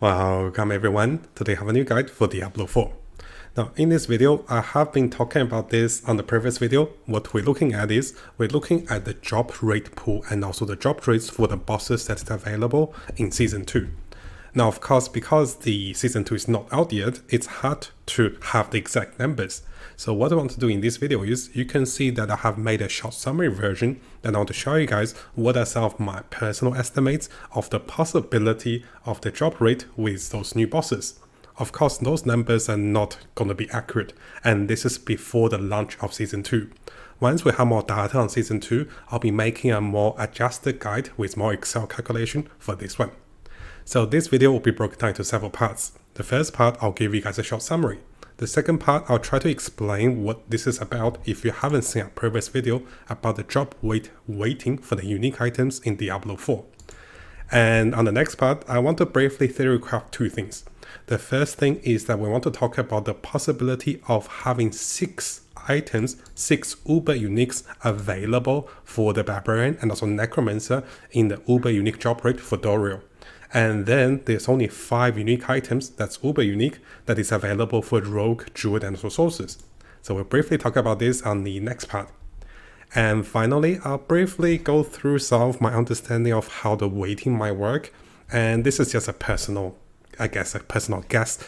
Welcome everyone, today I have a new guide for Diablo 4. Now in this video, I have been talking about this on the previous video. What we're looking at is, we're looking at the drop rate pool and also the drop rates for the bosses that are available in Season 2. Now of course, because the Season 2 is not out yet, it's hard to have the exact numbers. So what I want to do in this video is, you can see that I have made a short summary version and I want to show you guys what are some of my personal estimates of the possibility of the drop rate with those new bosses. Of course, those numbers are not going to be accurate, and this is before the launch of Season 2. Once we have more data on Season 2, I'll be making a more adjusted guide with more Excel calculation for this one. So this video will be broken down into several parts. The first part, I'll give you guys a short summary. The second part, I'll try to explain what this is about if you haven't seen our previous video about the drop rate weighting for the unique items in Diablo 4. And on the next part, I want to briefly theorycraft two things. The first thing is that we want to talk about the possibility of having 6 items, 6 Uber uniques available for the Barbarian and also Necromancer in the Uber unique drop rate for Doriel. And then there's only 5 unique items that's Uber unique that is available for Rogue, Druid, and also Sources. So we'll briefly talk about this on the next part. And finally, I'll briefly go through some of my understanding of how the weighting might work. And this is just a personal guess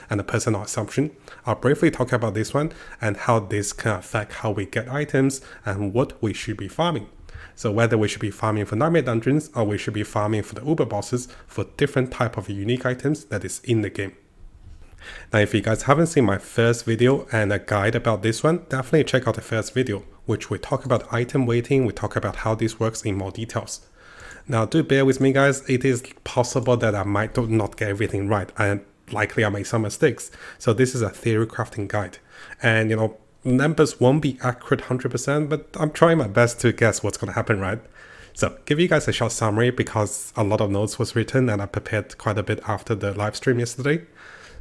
and a personal assumption. I'll briefly talk about this one and how this can affect how we get items and what we should be farming. So whether we should be farming for Nightmare Dungeons or we should be farming for the Uber bosses for different type of unique items that is in the game. Now if you guys haven't seen my first video and a guide about this one, definitely check out the first video, which we talk about item weighting, we talk about how this works in more details. Now do bear with me guys, it is possible that I might not get everything right and likely I made some mistakes. So this is a theory crafting guide. And numbers won't be accurate 100%, but I'm trying my best to guess what's going to happen, right? So give you guys a short summary because a lot of notes was written and I prepared quite a bit after the live stream yesterday.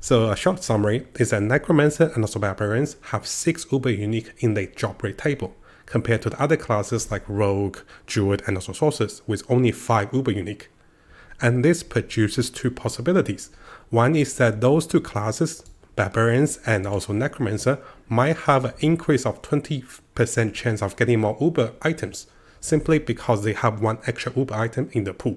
So a short summary is that Necromancer and also Barbarians have 6 Uber unique in the drop rate table, compared to the other classes like Rogue, Druid, and also Sources with only 5 Uber unique. And this produces 2 possibilities. One is that those 2 classes, Barbarians and also Necromancer, might have an increase of 20% chance of getting more Uber items, simply because they have 1 extra Uber item in the pool.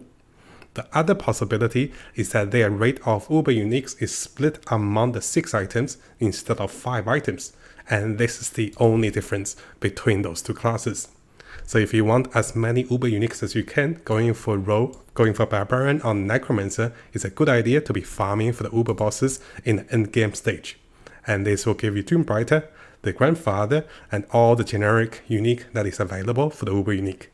The other possibility is that their rate of Uber uniques is split among the 6 items instead of 5 items, and this is the only difference between those 2 classes. So if you want as many Uber uniques as you can, going for Rogue, going for Barbarian or Necromancer is a good idea to be farming for the Uber bosses in the endgame stage. And this will give you Doombrighter, the Grandfather, and all the generic unique that is available for the Uber unique.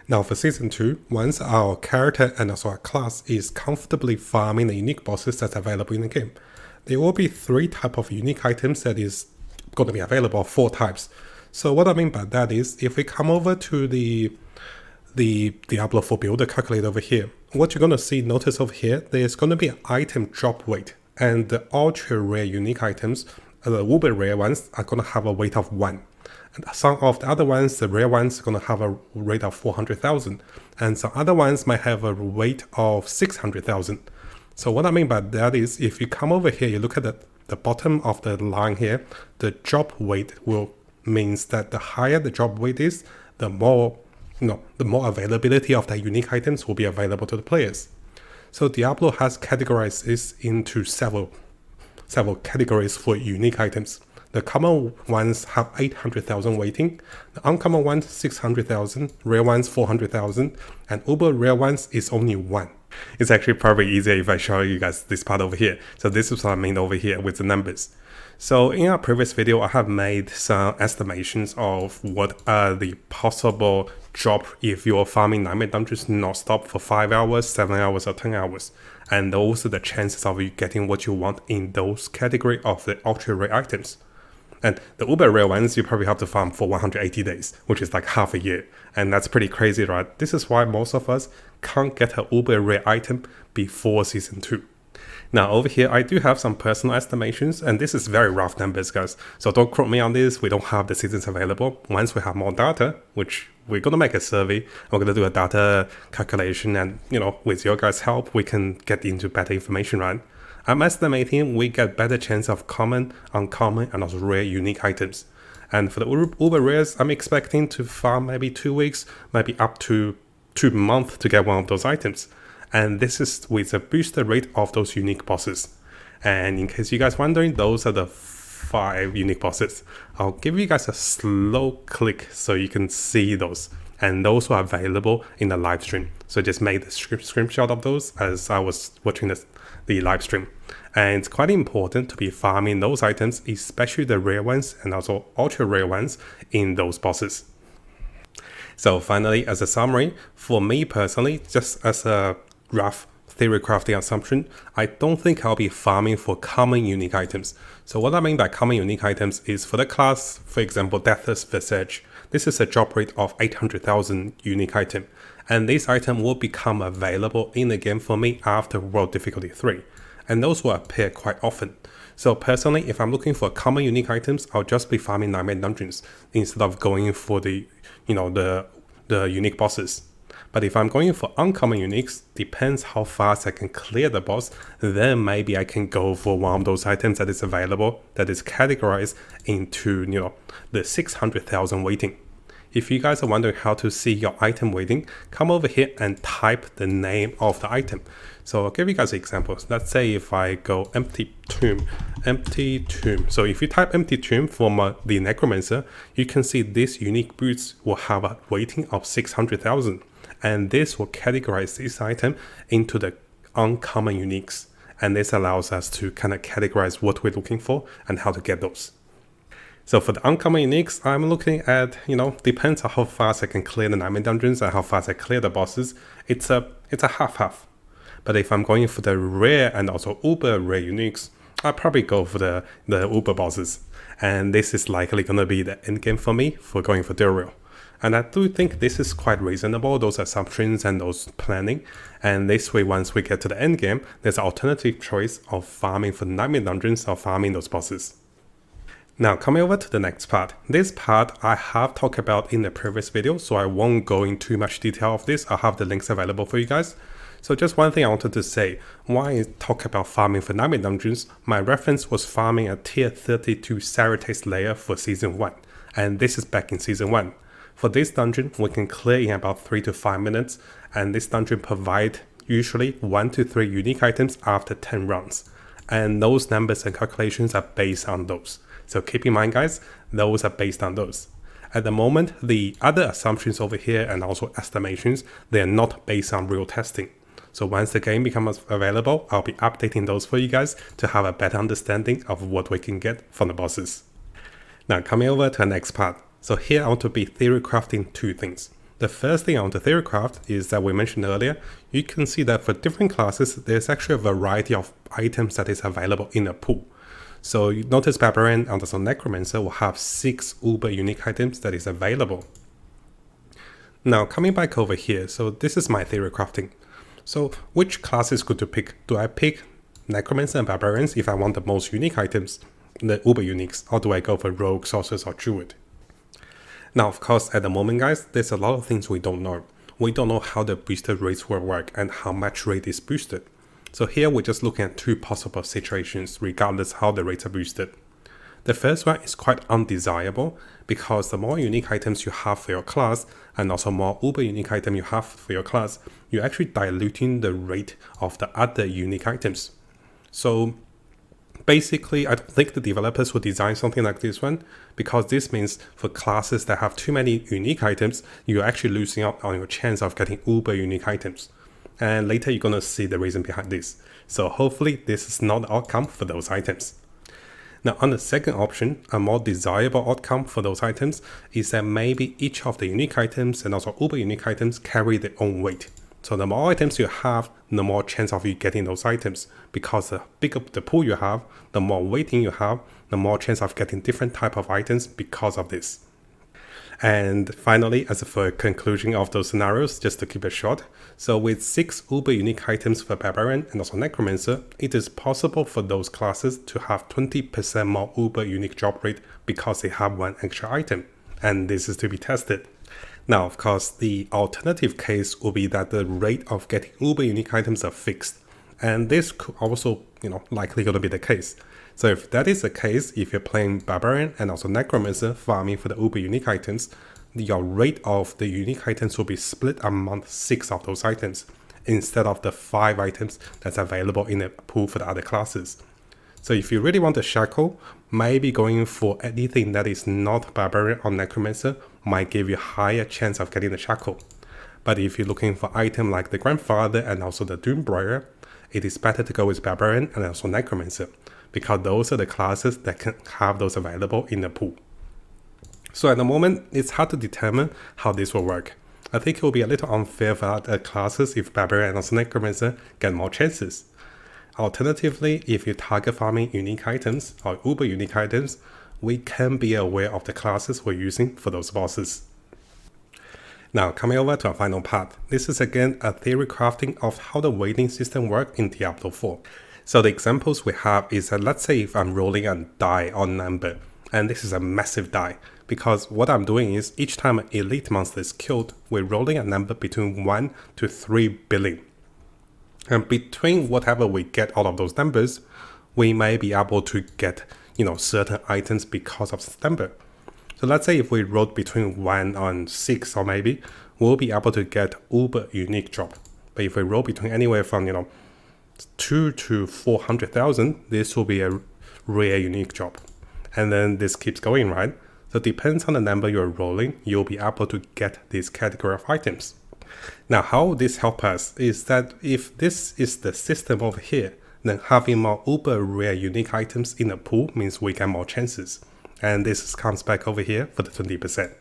Now for Season 2, once our character and also our class is comfortably farming the unique bosses that's available in the game, there will be 3 types of unique items that is going to be available, 4 types. So what I mean by that is, if we come over to the Diablo 4 builder calculator over here, what you're going to notice over here, there's going to be an item drop weight, and the ultra rare unique items, the uber rare ones, are going to have a weight of 1. And some of the other ones, the rare ones, are going to have a rate of 400,000, and some other ones might have a weight of 600,000. So what I mean by that is, if you come over here, you look at the bottom of the line here, the drop weight means that the higher the drop weight is, the more availability of the unique items will be available to the players. So Diablo has categorized this into several categories for unique items. The common ones have 800,000 weighting, the uncommon ones 600,000, rare ones 400,000, and uber rare ones is only 1. It's actually probably easier if I show you guys this part over here. So this is what I mean over here with the numbers. So in our previous video, I have made some estimations of what are the possible drop if you're farming Nightmare Dungeons non-stop for 5 hours, 7 hours, or 10 hours. And those are the chances of you getting what you want in those category of the ultra rare items. And the uber rare ones, you probably have to farm for 180 days, which is like half a year. And that's pretty crazy, right? This is why most of us can't get an uber rare item before Season 2. Now over here, I do have some personal estimations, and this is very rough numbers, guys. So don't quote me on this. We don't have the seasons available. Once we have more data, which we're going to make a survey, we're going to do a data calculation, and with your guys' help, we can get into better information, right? I'm estimating we get better chance of common, uncommon, and also rare unique items. And for the uber rares, I'm expecting to farm maybe 2 weeks, maybe up to 2 months to get one of those items. And this is with a booster rate of those unique bosses. And in case you guys wondering, those are the 5 unique bosses. I'll give you guys a slow click so you can see those. And those are available in the live stream. So just make the screenshot of those as I was watching the live stream. And it's quite important to be farming those items, especially the rare ones and also ultra rare ones in those bosses. So finally, as a summary, for me personally, just as a rough theory crafting assumption, I don't think I'll be farming for common unique items. So what I mean by common unique items is for the class, for example, Deathless Visage. This is a drop rate of 800,000 unique item, and this item will become available in the game for me after World Difficulty 3, and those will appear quite often. So personally, if I'm looking for common unique items, I'll just be farming Nightmare Dungeons instead of going for the unique bosses. But if I'm going for uncommon uniques, depends how fast I can clear the boss, then maybe I can go for one of those items that is available, that is categorized into, the 600,000 waiting. If you guys are wondering how to see your item waiting, come over here and type the name of the item. So I'll give you guys examples. Let's say if I go empty tomb. So if you type empty tomb for the Necromancer, you can see this unique boots will have a waiting of 600,000. And this will categorize this item into the uncommon uniques. And this allows us to kind of categorize what we're looking for and how to get those. So for the uncommon uniques, I'm looking at, depends on how fast I can clear the Nightmare Dungeons and how fast I clear the bosses. It's a half-half. But if I'm going for the rare and also uber rare uniques, I'll probably go for the uber bosses. And this is likely going to be the end game for me for going for Duriel. And I do think this is quite reasonable, those assumptions and those planning. And this way, once we get to the end game, there's an alternative choice of farming for Nightmare Dungeons or farming those bosses. Now, coming over to the next part. This part I have talked about in the previous video, so I won't go into too much detail of this. I'll have the links available for you guys. So just one thing I wanted to say, when I talk about farming for Nightmare Dungeons, my reference was farming a tier 32 Sarates layer for Season 1. And this is back in Season 1. For this dungeon, we can clear in about 3 to 5 minutes, and this dungeon provides usually 1 to 3 unique items after 10 rounds. And those numbers and calculations are based on those. So keep in mind, guys, those are based on those. At the moment, the other assumptions over here and also estimations, they are not based on real testing. So once the game becomes available, I'll be updating those for you guys to have a better understanding of what we can get from the bosses. Now coming over to the next part. So here I want to be theory crafting 2 things. The first thing I want to theory craft is that we mentioned earlier, you can see that for different classes, there's actually a variety of items that is available in a pool. So you notice Barbarian and also Necromancer will have 6 uber unique items that is available. Now coming back over here, so this is my theory crafting. So which class is good to pick? Do I pick Necromancer and Barbarians if I want the most unique items, the uber uniques, or do I go for Rogue, Sorceress, or Druid? Now, of course, at the moment, guys, there's a lot of things we don't know. We don't know how the booster rates will work and how much rate is boosted. So here we're just looking at 2 possible situations regardless how the rates are boosted. The first one is quite undesirable because the more unique items you have for your class and also more uber unique item you have for your class, you're actually diluting the rate of the other unique items. So basically, I don't think the developers would design something like this one, because this means for classes that have too many unique items, you're actually losing out on your chance of getting uber unique items. And later you're going to see the reason behind this. So hopefully this is not the outcome for those items. Now on the second option, a more desirable outcome for those items is that maybe each of the unique items and also uber unique items carry their own weight. So the more items you have, the more chance of you getting those items, because the bigger the pool you have, the more weighting you have, the more chance of getting different type of items because of this. And finally, as for a conclusion of those scenarios, just to keep it short, so with 6 uber unique items for Barbarian and also Necromancer, it is possible for those classes to have 20% more uber unique drop rate because they have 1 extra item, and this is to be tested. Now, of course, the alternative case will be that the rate of getting uber unique items are fixed, and this could also, likely going to be the case. So if that is the case, if you're playing Barbarian and also Necromancer farming for the uber unique items, your rate of the unique items will be split among 6 of those items, instead of the 5 items that's available in the pool for the other classes. So if you really want a shackle, maybe going for anything that is not Barbarian or Necromancer might give you a higher chance of getting the shackle. But if you're looking for items like the Grandfather and also the Doombringer, it is better to go with Barbarian and also Necromancer, because those are the classes that can have those available in the pool. So at the moment, it's hard to determine how this will work. I think it will be a little unfair for other classes if Barbarian and also Necromancer get more chances. Alternatively, if you target farming unique items or uber unique items, we can be aware of the classes we're using for those bosses. Now, coming over to our final part, this is again a theory crafting of how the weighting system works in Diablo 4. So the examples we have is that, let's say if I'm rolling a die on number, and this is a massive die, because what I'm doing is each time an elite monster is killed, we're rolling a number between 1 to 3 billion. And between whatever we get out of those numbers, we may be able to get, certain items because of this number. So let's say if we roll between 1 and 6 or maybe, we'll be able to get uber unique drop. But if we roll between anywhere from, 2 to 400,000, this will be a rare unique drop. And then this keeps going, right? So it depends on the number you're rolling, you'll be able to get this category of items. Now, how this helps us is that if this is the system over here, then having more uber rare unique items in the pool means we get more chances. And this comes back over here for the 20%.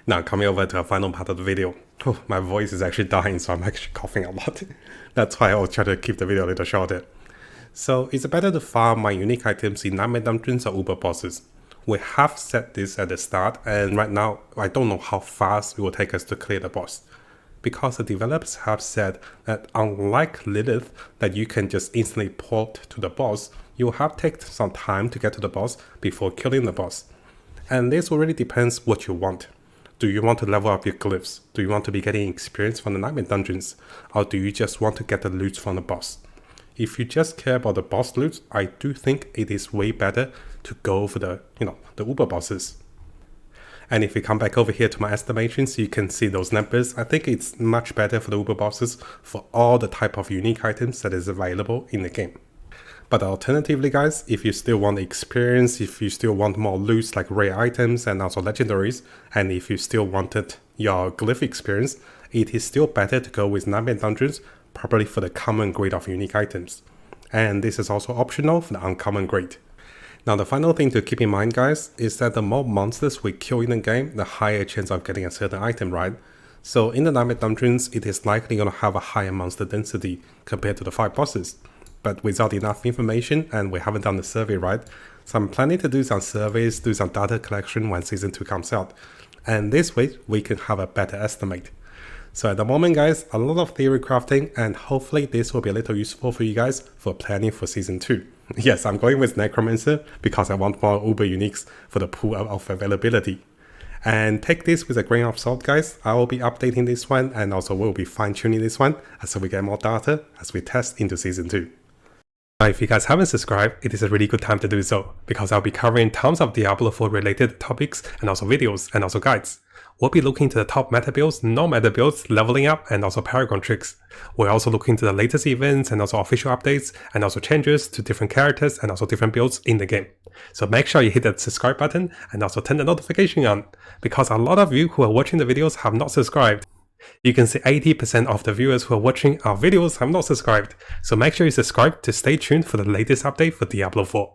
Now, coming over to our final part of the video. Oh, my voice is actually dying, so I'm actually coughing a lot. That's why I'll try to keep the video a little shorter. So it's better to farm my unique items in Nightmare Dungeons or uber bosses. We have set this at the start, and right now I don't know how fast it will take us to clear the boss, because the developers have said that unlike Lilith that you can just instantly port to the boss, you will have to take some time to get to the boss before killing the boss. And this already depends what you want. Do you want to level up your glyphs? Do you want to be getting experience from the Nightmare Dungeons? Or do you just want to get the loot from the boss? If you just care about the boss loot, I do think it is way better to go for the uber bosses. And if you come back over here to my estimations, you can see those numbers. I think it's much better for the uber bosses for all the type of unique items that is available in the game. But alternatively, guys, if you still want experience, if you still want more loot like rare items and also legendaries, and if you still wanted your glyph experience, it is still better to go with Nightmare Dungeons, probably for the common grade of unique items. And this is also optional for the uncommon grade. Now, the final thing to keep in mind, guys, is that the more monsters we kill in the game, the higher chance of getting a certain item, right? So in the Nightmare Dungeons, it is likely going to have a higher monster density compared to the 5 bosses. But without enough information, and we haven't done the survey, right? So I'm planning to do some surveys, do some data collection when Season 2 comes out. And this way, we can have a better estimate. So at the moment, guys, a lot of theory crafting, and hopefully this will be a little useful for you guys for planning for Season 2. Yes, I'm going with Necromancer because I want more uber uniques for the pool of availability. And take this with a grain of salt, guys. I will be updating this one, and also we'll be fine-tuning this one as we get more data as we test into Season 2. Now, if you guys haven't subscribed, it is a really good time to do so, because I'll be covering tons of Diablo 4 related topics and also videos and also guides. We'll be looking to the top meta builds, non-meta builds, leveling up, and also Paragon tricks. We're also looking to the latest events and also official updates and also changes to different characters and also different builds in the game. So make sure you hit that subscribe button and also turn the notification on, because a lot of you who are watching the videos have not subscribed. You can see 80% of the viewers who are watching our videos have not subscribed, so make sure you subscribe to stay tuned for the latest update for Diablo 4.